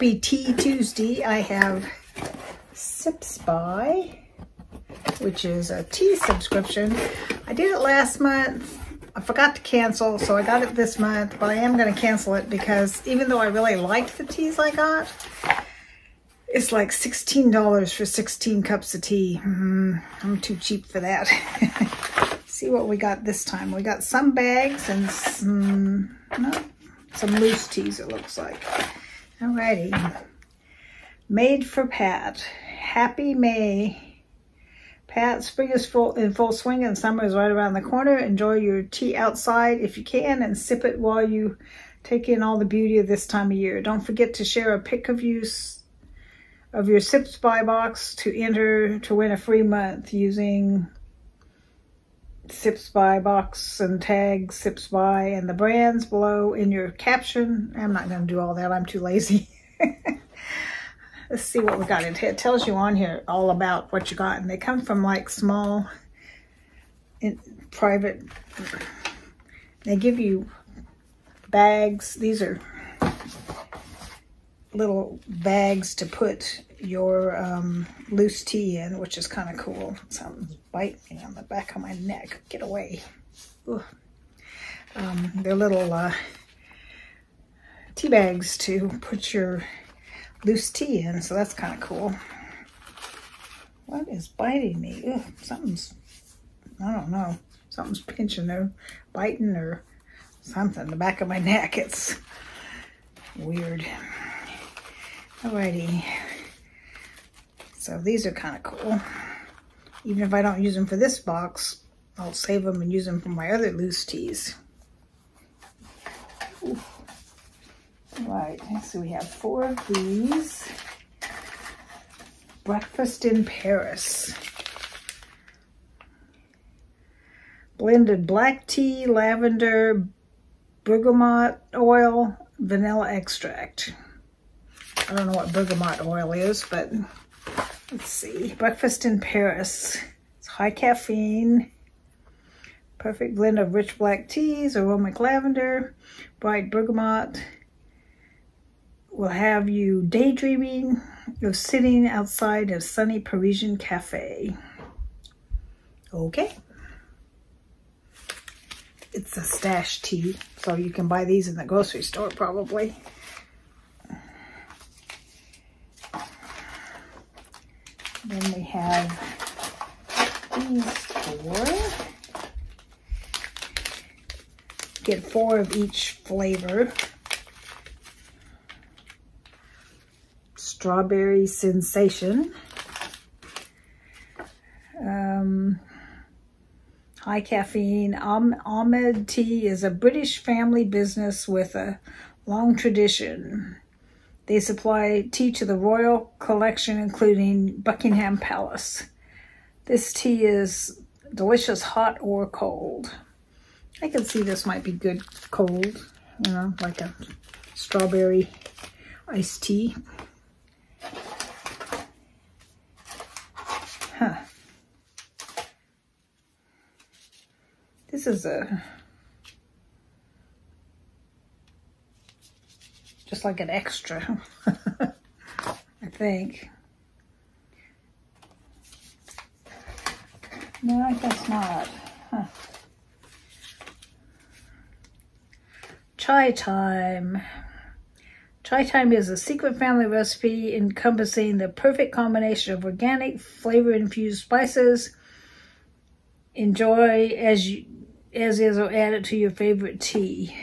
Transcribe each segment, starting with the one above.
Happy Tea Tuesday. I have SipsBy, which is a tea subscription. I did it last month. I forgot to cancel, so I got it this month, but I am going to cancel it because even though I really liked the teas I got, it's like $16 for 16 cups of tea. I'm too cheap for that. See what we got this time. We got some bags and some loose teas, it looks like. Alrighty. Made for Pat. Happy May. Pat, spring is in full swing and summer is right around the corner. Enjoy your tea outside if you can and sip it while you take in all the beauty of this time of year. Don't forget to share a pic of your SipsBy box to enter to win a free month using SipsBy box and tag SipsBy and the brands below in your caption. I'm not going to do all that. I'm too lazy. Let's see what we got. It tells you on here all about what you got, and they come from like small, private. They give you bags. These are little bags to put your loose tea in, which is kind of cool. Something's biting me on the back of my neck. Get away. They're little tea bags to put your loose tea in, so that's kind of cool. What is biting me? Ugh, something's, I don't know, something's pinching or biting or something. The back of my neck, it's weird. Alrighty. So these are kind of cool. Even if I don't use them for this box, I'll save them and use them for my other loose teas. Ooh. Right, so we have 4 of these. Breakfast in Paris. Blended black tea, lavender, bergamot oil, vanilla extract. I don't know what bergamot oil is, but let's see. Breakfast in Paris. It's high caffeine. Perfect blend of rich black teas, aromatic lavender, bright bergamot. Will have you daydreaming of sitting outside a sunny Parisian cafe. Okay. It's a stash tea, so you can buy these in the grocery store probably. Then we have these 4. Get 4 of each flavor. Strawberry Sensation. High caffeine. Ahmed Tea is a British family business with a long tradition. They supply tea to the royal collection, including Buckingham Palace. This tea is delicious hot or cold. I can see this might be good cold, you know, like a strawberry iced tea. Huh. This is just like an extra, I think. No, I guess not. Huh. Chai Time. Chai Time is a secret family recipe encompassing the perfect combination of organic, flavor-infused spices. Enjoy as is or add it to your favorite tea.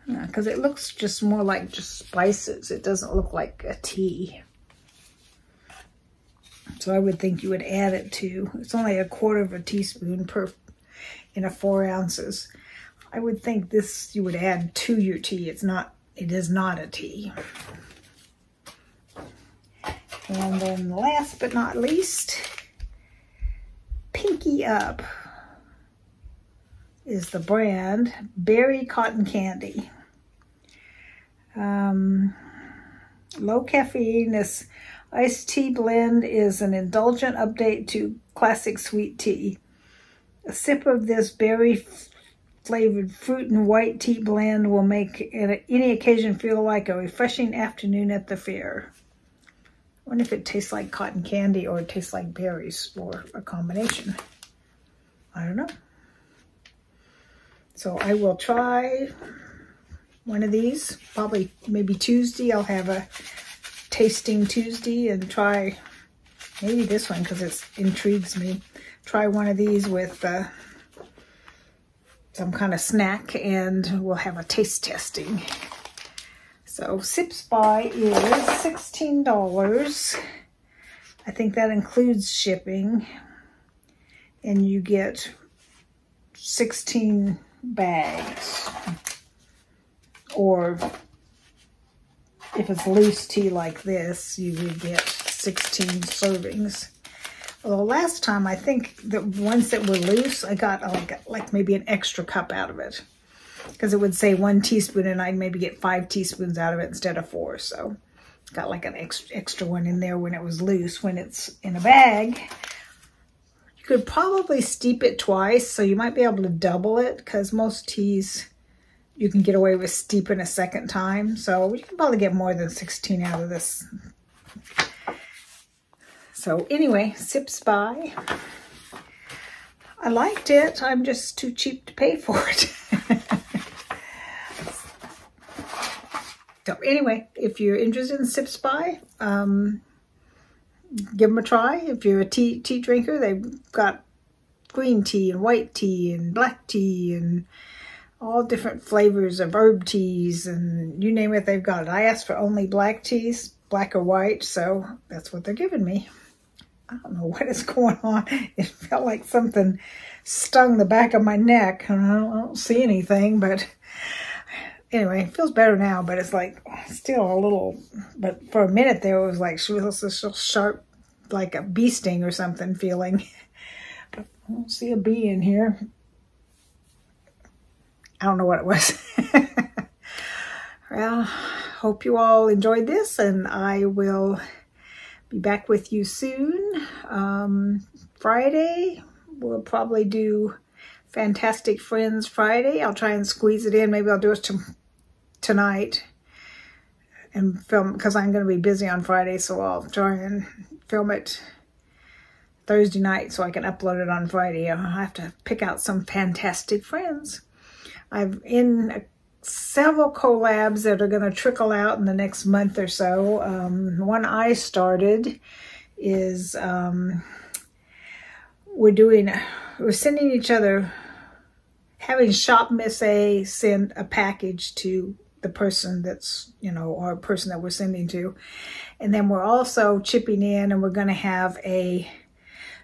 Because it looks just more like just spices. It doesn't look like a tea. So I would think you would add it to. It's only 1/4 teaspoon in a 4 ounces. I would think this you would add to your tea. It is not a tea. And then last but not least, Pinky Up is the brand. Berry Cotton Candy. Low caffeine. This iced tea blend is an indulgent update to classic sweet tea. A sip of this berry flavored fruit and white tea blend will make any occasion feel like a refreshing afternoon at the fair. I wonder if it tastes like cotton candy or it tastes like berries or a combination. I don't know. So I will try one of these. Probably maybe Tuesday. I'll have a tasting Tuesday and try maybe this one because it intrigues me. Try one of these with some kind of snack and we'll have a taste testing. So SipsBy is $16. I think that includes shipping. And you get 16 bags. Or if it's loose tea like this, you would get 16 servings. Well, last time, I think the ones that were loose, I got like maybe an extra cup out of it. Because it would say 1 teaspoon and I'd maybe get 5 teaspoons out of it instead of 4. So got like an extra one in there when it was loose. When it's in a bag, you could probably steep it twice. So you might be able to double it because most teas you can get away with steeping a second time. So you can probably get more than 16 out of this. So anyway, SipsBy. I liked it. I'm just too cheap to pay for it. So anyway, if you're interested in SipsBy, give them a try. If you're a tea drinker, they've got green tea and white tea and black tea and all different flavors of herb teas and you name it, they've got it. I asked for only black teas, black or white, so that's what they're giving me. I don't know what is going on. It felt like something stung the back of my neck. I don't see anything, but anyway, it feels better now, but it's like still a little, but for a minute there it was like she was so sharp, like a bee sting or something feeling. But I don't see a bee in here. I don't know what it was. Well, hope you all enjoyed this and I will be back with you soon. Friday, we'll probably do Fantastic Friends Friday. I'll try and squeeze it in. Maybe I'll do it tonight and film because I'm going to be busy on Friday, so I'll try and film it Thursday night so I can upload it on Friday. I'll have to pick out some Fantastic Friends. I'm in several collabs that are going to trickle out in the next month or so. One I started is we're sending each other, having Shop Miss A send a package to the person that's, or person that we're sending to. And then we're also chipping in and we're going to have a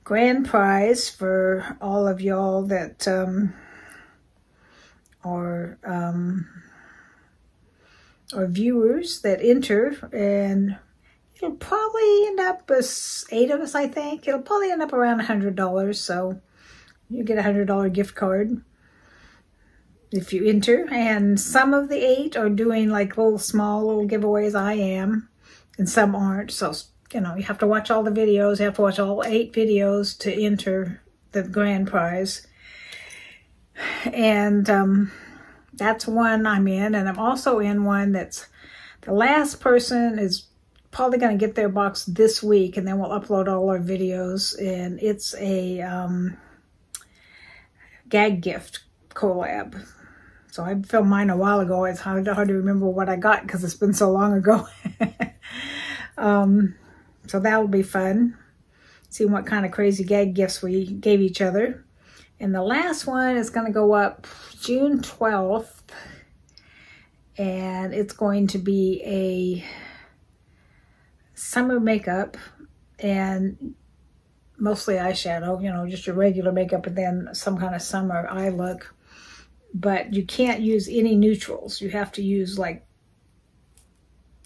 grand prize for all of y'all that or viewers that enter, and it'll probably end up as 8 of us, I think. It'll probably end up around $100, so you get a $100 gift card if you enter. And some of the 8 are doing like little giveaways, I am, and some aren't. So, you have to watch all the videos. You have to watch all 8 videos to enter the grand prize. And that's one I'm in, and I'm also in one that's the last person is probably going to get their box this week, and then we'll upload all our videos. And it's a gag gift collab. So I filmed mine a while ago. It's hard to remember what I got because it's been so long ago. So that'll be fun. Seeing what kind of crazy gag gifts we gave each other. And the last one is going to go up June 12th. And it's going to be a summer makeup and mostly eyeshadow, just your regular makeup and then some kind of summer eye look. But you can't use any neutrals. You have to use like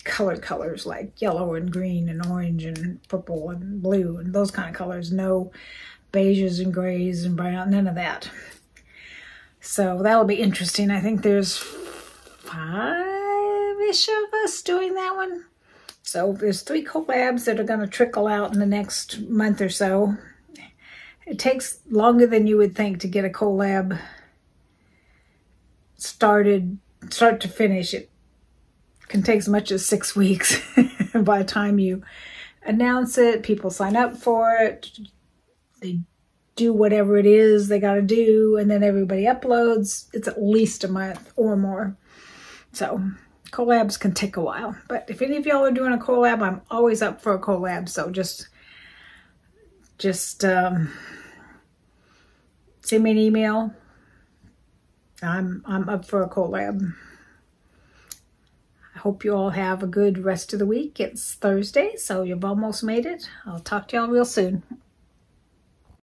colors like yellow and green and orange and purple and blue and those kind of colors. No beiges and grays and brown, none of that. So that'll be interesting. I think there's 5-ish of us doing that one. So there's 3 collabs that are going to trickle out in the next month or so. It takes longer than you would think to get a collab start to finish, it can take as much as 6 weeks. By the time you announce it, people sign up for it, they do whatever it is they got to do, and then everybody uploads. It's at least a month or more. So collabs can take a while. But if any of y'all are doing a collab, I'm always up for a collab. So just send me an email. I'm up for a collab. I hope you all have a good rest of the week. It's Thursday, so you've almost made it. I'll talk to y'all real soon.